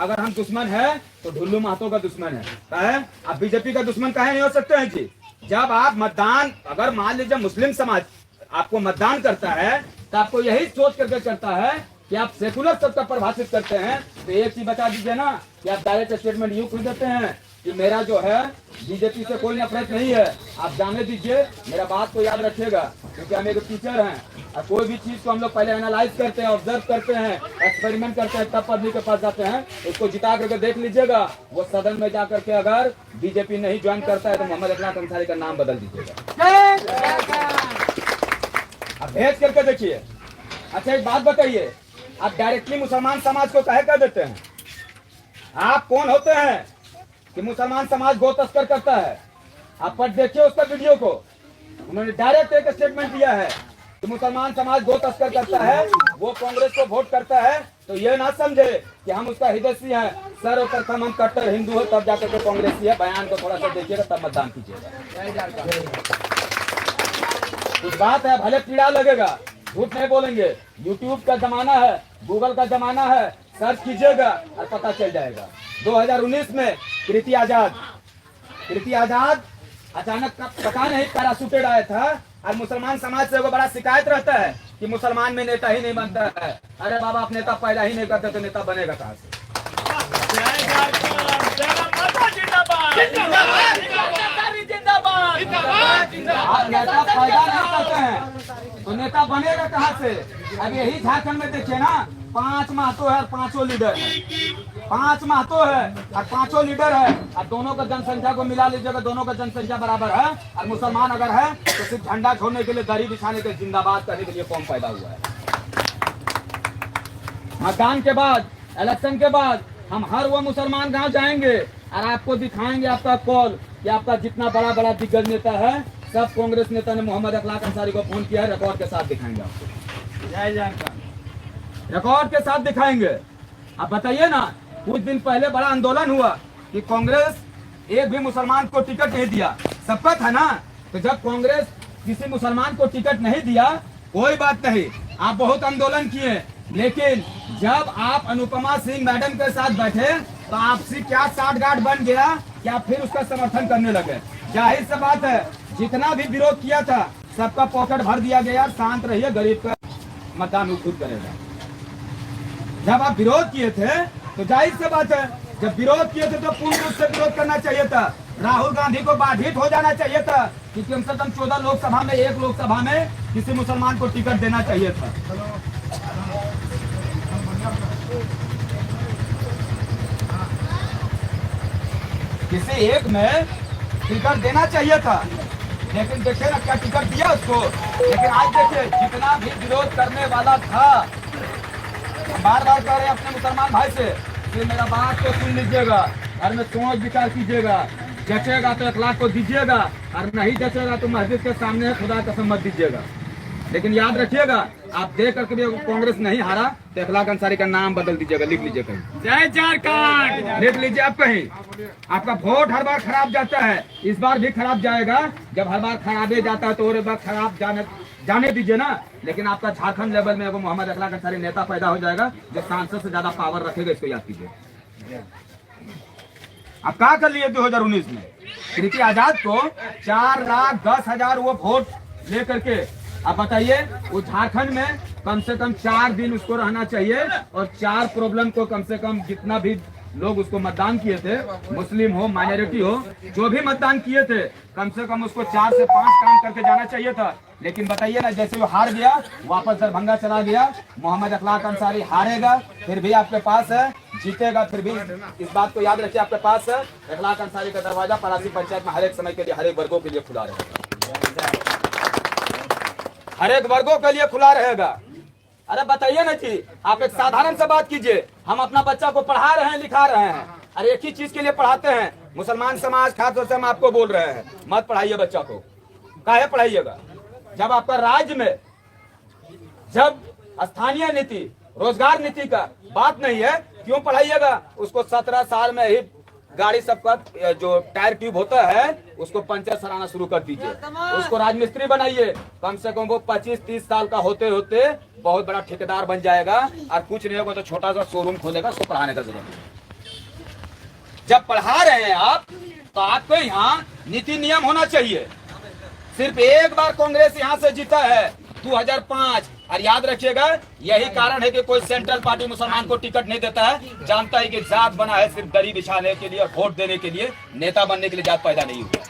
अगर हम दुश्मन है तो ढुल्लू महतो का दुश्मन है। कहा है आप बीजेपी का दुश्मन कहे नहीं हो सकते हैं जी। जब आप मतदान, अगर मान लीजिए मुस्लिम समाज आपको मतदान करता है तो आपको यही सोच करके करता है कि आप सेकुलर सत्ता परिभाषित करते हैं। तो एक चीज बता दीजिए ना कि आप डायरेक्ट स्टेटमेंट यूं कर देते हैं कि मेरा जो है बीजेपी से कोई नफरत नहीं है। आप जाने दीजिए, मेरा बात को याद रखिएगा, क्योंकि हम एक टीचर हैं और कोई भी चीज को हम लोग पहले एनालाइज करते हैं, ऑब्जर्व करते हैं, एक्सपेरिमेंट करते हैं, तब पब्लिक के पास जाते हैं। उसको जिता करके देख लीजिएगा, वो सदन में जाकर के अगर बीजेपी नहीं ज्वाइन करता है तो मोहम्मद अखलाक अंसारी का नाम बदल दीजिएगा। अब भेज करके देखिए। अच्छा एक बात बताइए, आप डायरेक्टली मुसलमान समाज को कहे कर देते हैं? आप कौन होते हैं कि मुसलमान समाज गो तस्कर करता है? आप पर देखिए उसका वीडियो को, उन्होंने डायरेक्ट एक स्टेटमेंट दिया है कि मुसलमान समाज गो तस्कर करता है, वो कांग्रेस को वोट करता है। तो ये ना समझे कि हम उसका हिदैसी हैं, सर्वप्रथम हम कट्टर हिंदू है तब जाकर के कांग्रेसी है। बयान को थोड़ा सा देखिएगा तब मतदान कीजिएगा। कुछ बात है, भले पीड़ा लगेगा, झूठ नहीं बोलेंगे। यूट्यूब का जमाना है, गूगल का जमाना है, सर्च कीजिएगा और पता चल जाएगा। 2019 में कृति आजाद अचानक पता नहीं पैराशूटेड आया था और मुसलमान समाज से वो बड़ा शिकायत रहता है कि मुसलमान में नेता ही नहीं बनता है। अरे बाबा, आप नेता पैदा ही नहीं करते तो नेता बनेगा कहाँ से? आप नेता पैदा नहीं करते हैं तो नेता बनेगा कहाँ से? अब यही झारखंड में देखिए ना, 5 महतो है और 5 लीडर है, 5 महतो है और 5 लीडर है, और दोनों का जनसंख्या को मिला लीजिएगा, दोनों का जनसंख्या बराबर है। और मुसलमान अगर है तो सिर्फ झंडा छोड़ने के लिए, दरी बिछाने के, जिंदाबाद करने के लिए कौम पैदा हुआ है। मतदान के बाद, इलेक्शन के बाद हम हर वो मुसलमान गांव जाएंगे और आपको दिखाएंगे आपका कॉल कि आपका जितना बड़ा बड़ा दिग्गज नेता है, सब कांग्रेस नेता ने मोहम्मद अखलाक अंसारी को फोन किया है। रिकॉर्ड के साथ दिखाएंगे आपको, जय जानकार, रिकॉर्ड के साथ दिखाएंगे। अब बताइए ना, कुछ दिन पहले बड़ा आंदोलन हुआ कि कांग्रेस एक भी मुसलमान को टिकट नहीं दिया, सबका था ना। तो जब कांग्रेस किसी मुसलमान को टिकट नहीं दिया, कोई बात नहीं, आप बहुत आंदोलन किए, लेकिन जब आप अनुपमा सिंह मैडम के साथ बैठे तो आपसी क्या साठगांठ बन गया कि आप फिर उसका समर्थन करने लगे। जाहिर सी बात है, जितना भी विरोध किया था सबका पॉकेट भर दिया गया। शांत रहिए, गरीब का मतदान वो खुद करेगा। जब आप विरोध किए थे तो जाहिर सी बात है, जब विरोध किए थे तो पूर्ण रूप से विरोध करना चाहिए था। राहुल गांधी को बाधित हो जाना चाहिए था कि कम से कम 14 लोकसभा में, एक लोकसभा में किसी मुसलमान को टिकट देना चाहिए था। किसी एक में टिकट देना चाहिए था, लेकिन देखिए ना क्या टिकट दिया उसको। लेकिन आज देखिए, जितना भी विरोध करने वाला था, बार बार कह रहे अपने मुसलमान भाई से कि मेरा बात को सुन लीजिएगा, घर में सोच विचार कीजिएगा, जचेगा तो अखलाक को दीजिएगा और नहीं जचेगा तो मस्जिद के सामने खुदा कसम मत दीजिएगा। लेकिन याद रखिएगा, आप देख करके भी कांग्रेस नहीं हारा तो अखलाक अंसारी का नाम बदल दीजिएगा, लिख लीजिए कहीं, जय झारखंड लिख लीजिए आप कहीं। आपका वोट हर बार खराब जाता है, इस बार भी खराब जाएगा। जब हर बार खराबे जाता है तो और बार खराब जाने दीजिए ना। लेकिन आपका झारखंड लेवल में मोहम्मद अखलाक अंसारी नेता पैदा हो जाएगा जो सांसद से ज्यादा पावर रखेगा, इसको याद कीजिए। आप क्या कर लिए 2019 में? कृति आजाद को 4,10,000 वो वोट लेकर के, आप बताइए, वो झारखंड में कम से कम 4 दिन उसको रहना चाहिए और 4 प्रॉब्लम को कम से कम, जितना भी लोग उसको मतदान किए थे, मुस्लिम हो, माइनॉरिटी हो, जो भी मतदान किए थे, कम से कम उसको 4 से 5 काम करके जाना चाहिए था। लेकिन बताइए ना, जैसे वो हार गया, वापस दरभंगा चला गया। मोहम्मद अखलाक अंसारी हारेगा फिर भी आपके पास है, जीतेगा फिर भी। इस बात को याद रखिए, आपके पास है। अखलाक अंसारी का दरवाजा पलासी पंचायत में हर एक समय के लिए, हर एक वर्गों के लिए खुला रहेगा, हर एक वर्गों के लिए खुला रहेगा। अरे बताइए ना जी, आप एक साधारण सा बात कीजिए, हम अपना बच्चा को पढ़ा रहे हैं, लिखा रहे हैं, अरे एक ही चीज के लिए पढ़ाते हैं। मुसलमान समाज खासतौर से हम आपको बोल रहे हैं, मत पढ़ाइए बच्चा को। काहे पढ़ाइएगा? जब आपका राज्य में, जब स्थानीय नीति, रोजगार नीति का बात नहीं है, क्यों पढ़ाइएगा उसको? 17 साल में ही गाड़ी सबका जो टायर ट्यूब होता है उसको पंचर सराना शुरू कर दीजिए, उसको राजमिस्त्री बनाइए। कम से कम वो 25-30 साल का होते होते बहुत बड़ा ठेकेदार बन जाएगा और कुछ नहीं होगा तो छोटा सा शोरूम खोलेगा, उसको पढ़ाने का जरूरत है। जब पढ़ा रहे हैं आप, तो आपको यहाँ नीति नियम होना चाहिए। सिर्फ एक बार कांग्रेस यहाँ से जीता है 2005, और याद रखिएगा यही कारण है कि कोई सेंट्रल पार्टी मुसलमान को टिकट नहीं देता है, जानता है कि जात बना है सिर्फ दरी बिछाने के लिए और वोट देने के लिए, नेता बनने के लिए जात पैदा नहीं हुआ।